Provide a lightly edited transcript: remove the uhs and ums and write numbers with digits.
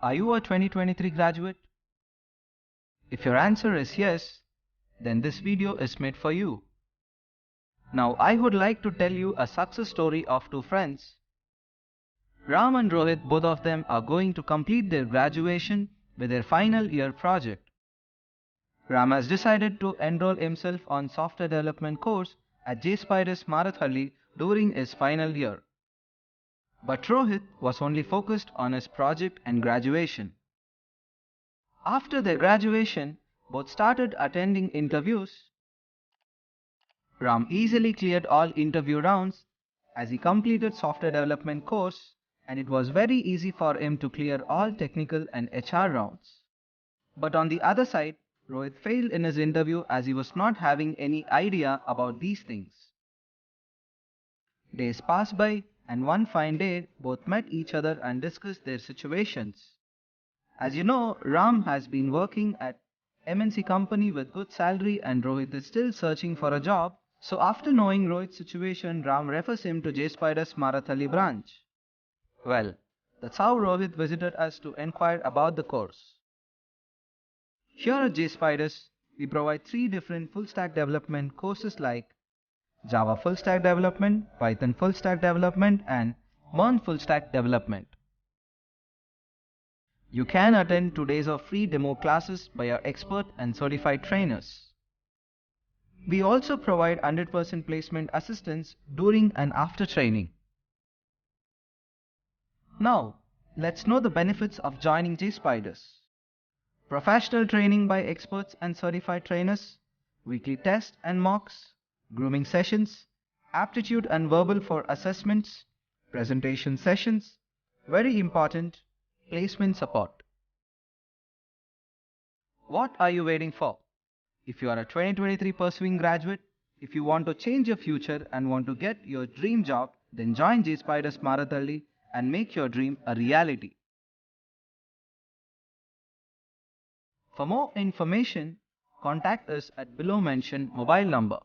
Are you a 2023 graduate? If your answer is yes, then this video is made for you. Now I would like to tell you a success story of two friends. Ram and Rohit, both of them are going to complete their graduation with their final year project. Ram has decided to enroll himself on software development course at JSPIDERS Marathalli during his final year. But Rohit was only focused on his project and graduation. After their graduation, both started attending interviews. Ram easily cleared all interview rounds as he completed software development course, and it was very easy for him to clear all technical and HR rounds. But on the other side, Rohit failed in his interview as he was not having any idea about these things. Days passed by, and one fine day both met each other and discussed their situations. As you know, Ram has been working at MNC company with good salary and Rohit is still searching for a job. So after knowing Rohit's situation, Ram refers him to JSPIDERS Marathalli branch. Well, that's how Rohit visited us to inquire about the course. Here at JSPIDERS, we provide 3 different full stack development courses like Java full stack development, Python full stack development and Mern full stack development. You can attend 2 days of free demo classes by our expert and certified trainers. We also provide 100% placement assistance during and after training. Now, let's know the benefits of joining JSPIDERS. Professional training by experts and certified trainers, weekly tests and mocks, grooming sessions, aptitude and verbal for assessments, presentation sessions, very important, placement support. What are you waiting for? If you are a 2023 pursuing graduate, if you want to change your future and want to get your dream job, then join JSPIDERS Marathalli and make your dream a reality. For more information, contact us at below mentioned mobile number.